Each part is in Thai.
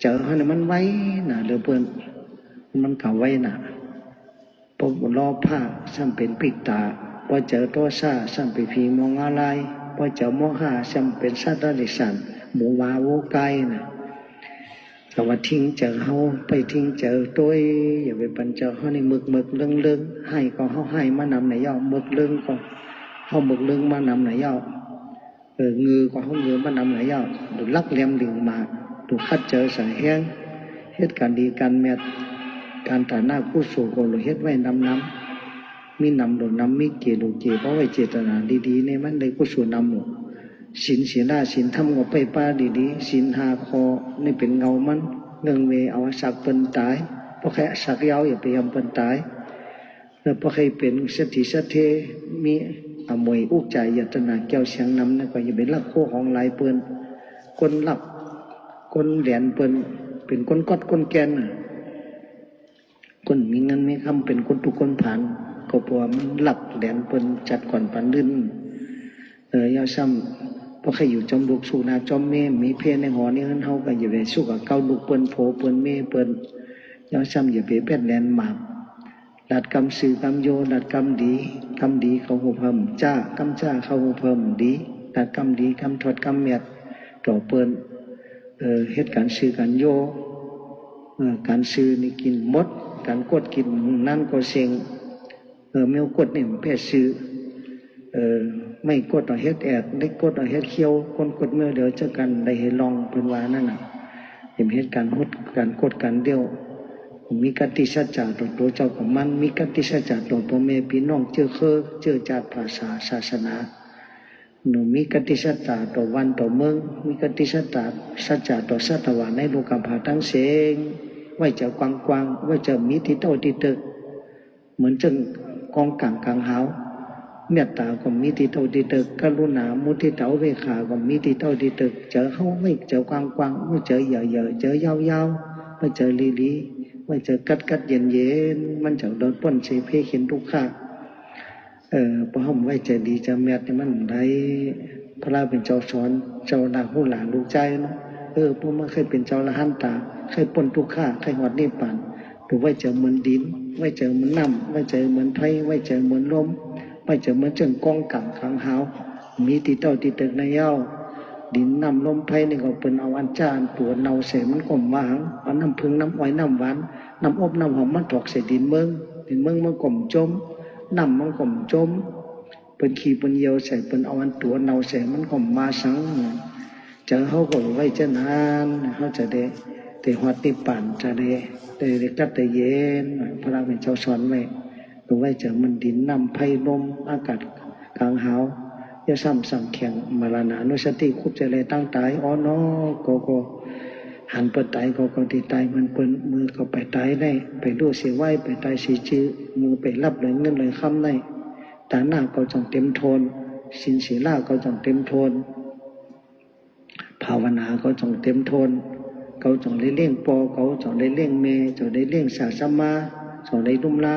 เจอเขาเนี่ยมันไว้น่ะเรือเปิ้นมันเก่าไว้น่ะพบรอผ้าซ้ำเป็นปิกตาพอเจอตัวซาซ้ำไปพีมองอะไรพอเจอมอห้าซ้ำเป็นสัตว์ดิสันหมูวาโวไก่น่ะแต่ว่าทิ้งเจอเขาไปทิ้งเจอตัวอย่าไปปันเจอเขาในมึกเรื่องให้ก็เขาให้มานำไหนย่อมึกเรื่องก็เขามึกเรื่องมานำไหนย่องือก็เขาเงือมานำไหนย่อดูลักเลียมดึงมาดูคัดเจอสายแห้งเหตุการณ์ดีการแมทการฐานะกู้สู่โกโลเฮ็ดไว้น้ำมีนำโดนน้ำมีเกลูเกเพราะไว้เจตนาดีๆในมันเลยกู้สู่นำหมู่ศีลศีลศีลทำก็ไปป้าดีๆศีลหาคอนี่เป็นเงามันเงื่องเวเอาสักเป็นตายเพราะแค่สักยาวอย่าไปยำเป็นตายเพราะใครเป็นสติสเทมีอมวยอุกใจยัตนาแก้วเสียงนำนั่นก็อย่าเป็นลักโคของลายเปืนคนหลับคนแหลนเปืนเป็นคนกอดคนแกนคนมีเงินมีคำเป็นคนทุกคนผ่านก็เพราะมันหลับแหลนเปิ้นจัดก่อนปันลื่นยาซ้ำเพราะใครอยู่จอมลูกสู่นาจอมเมมีเพียในหอนี่เฮาก็อย่าไปสู้กับเก้าลูกเปิ้นโผเปิ้นเมเปิ้นยาซ้ำอย่าไปแปดแหลนหมากดัดกำสื่อกำโยดัดกำดีเขาหูเพิ่มจ้ากำจ้าเขาหูเพิ่มดีดัดกำดีกำถอดกำเมียดต่อเปิ้นเหตุการณ์สื่อการโยการซื้อนี่กินมดการกดกินนั่นก็เซ็งแมวกดนี่แพ้ซื้อไม่กดต่อเฮ็ดแอดได้กดต่อเฮ็ดเคี้ยวคนกดเมื่อเดี๋ยวเจอกันได้เห็นลองเป็นว่านั่นน่ะเห็นเหตุการณ์ฮดการกดการเดียวมีกติสัจจะต่อตัวเจ้าของมันมีกติสัจจะต่อพ่อแม่พี่น้องเจอจาติภาษาศาสนาหนูมีกติสัจจะต่อวันต่อเมืองมีกติสัจจะต่อสัตวะในโลกภาทั้งเสงไว้เจอกวางไว้เจอมีที่โตที่ตึกเหมือนจึงกองกลางหาวเมตตาก็มีที่โตที่ตึกกรุณามุทิตาเวขาก็มีที่โตที่ตึกเจอเขาไม่เจอกวางไม่เจอเหยอะเจอยาวไม่เจอลีไม่เจอกัดเย็นมันจะโดนป้นเสเพเห็นทุกข์พอผมไว้ใจดีจะแมทมันได้พระเป็นเจ้าสอนเจ้าหน้าหูหลานลูกใจเนาะพวกมันเคยเป็นเจ้าละหันตาเคยปนทุกข้าเคยหอดนิพพานถูกไว้เจอเหมือนดินไว้เจอเหมือนน้ำไว้เจอเหมือนไฟไว้เจอเหมือนลมไว้เจอเหมือนเจิงกองกังขังหาวมีตีเต้าตีตึกในเย้าดินน้ำลมไฟนี่ก็เป็นเอาอันจานตัวเนาเสมันก็มาหังเอาน้ำพึ่งน้ำอ้อยน้ำหวานน้ำอบน้ำหอมมันถอกใส่ดินเมืองมันก่มจมน้ำมันก่มจมเป็นขี้เป็นเยียวใส่เป็นเอาอันตัวเนาใส่มันก่มมาสังเจอเขาก็ไว้จะนานเขาจะได้แต่หัวติปั่นจะได้กัดแต่เย็นพระเป็นเจ้าสอนไว้ดูไว้เจอมันดินน้ำไผ่ลมอากาศกลางหาวจะซ้ำแข็งมาลานานุสติคุบจะเลยตั้งตายอ๋อเนาะก็หันเปิดตายก็ตีตายมันเปิดมือก็ไปตายได้ไปดูเสียไหวไปตายสีจื้อมือไปรับเลยเงินเลยคำได้ตาหน้าก็จงเต็มโทนสินศีลาก็จงเต็มโทนภาวนาก็จงเต็มโทนเขาจงได้เลี้ยงปอเขาจงได้เลี้ยงเมจงได้เลี้ยงสาสมาจงได้ลุ่มลา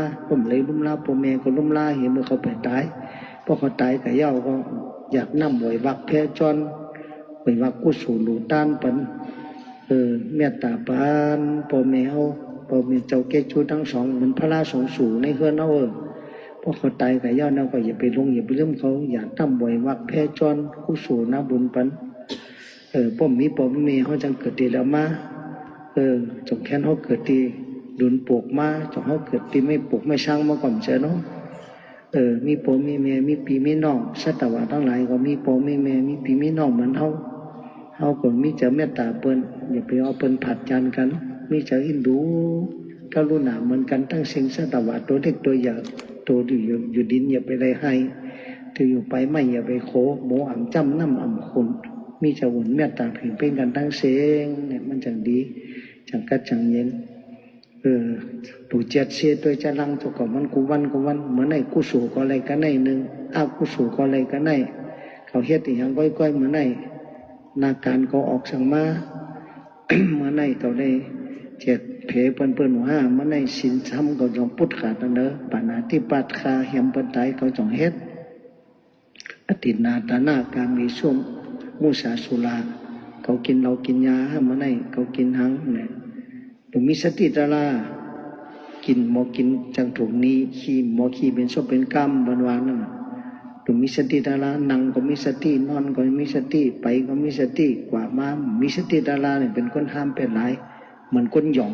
เลยลุ่มลาปอเมก็ลุ่มลาเห็นเมื่อเขาไปตายพอเขาตายกับเย้าก็อยากนำไว้วักแพจรไว้วักกุศลลูต้านปันเมตตาปานปอเมเจ้าเกจูทั้งสองเหมือนพระราชสูในเฮือนเอาพอเขาตายกับเย้าเราก็อย่าไปลงอย่าไปเลื่อมเขาอยากนำไว้วักแพจรกุศลนะบุญปันป้อมมีเขาจังเกิดดีแล้วมาจงแค้นเขาเกิดดีดุนปลูกมาจงเขาเกิดดีไม่ปลูกไม่ช่างมาก่อนเจอเนาะมีป้อมมีเมมีปีมีน้องสัตวะทั้งหลายก็มีป้อมมีเมมีปีมีน้องเหมือนเขาก็มีเจ้าเมตตาเปิ้นอย่าไปเอาเปิ้นผัดจานกันมีเจ้าอินดูกรุณาเหมือนกันทั้งสิ่งสัตวะตัวเล็กตัวใหญ่ตัวอยู่ดินอย่าไปได้ให้ตัวอยู่ไปไม่อย่าไปโคหมูอ่ำจ้ำน้ำอ่ำขุนมีเจ้าหุ่นเมตตาเพ่งเป็นกันทั้งเสียงเนี่ยมันจังดีจังกัดจังเย็นตูเจ็ดเสียตัวจะลังตัวก็มันกูวันเหมือนไอ้กูสู่ก็อะไรกันไอ้หนึ่งกูสู่ก็อะไรกันไอ้เขาเฮ็ดอีหยังก้อยเหมือนไอ้นาการก็ออกสั่งมาเหมือนไอ้ตัวได้เจ็ดเพเปิ้นหัวห้าเหมือนไอ้สินซ้ำก็จงพุทธขาดเนอปานาที่ปัดคาเหี่ยมเปิ้นตายเขาจงเฮ็ดอตินาตานาการมีช่วงมุสาสุลา เขากินเรากินยาให้มาไหนเขากินหังเนี่ยผมมีสติตาลากินหมอกินจังถูกนี้ขี้หมอขี้เป็นศพเป็นกรรมวานๆนั่นผมมีสติตาลานั่งก็มีสตินอนก็มีสติไปก็มีสติกว่ามามีสติตาลาเนี่ยเป็นคนห้ามเป็นหลายเหมือนคนหยอง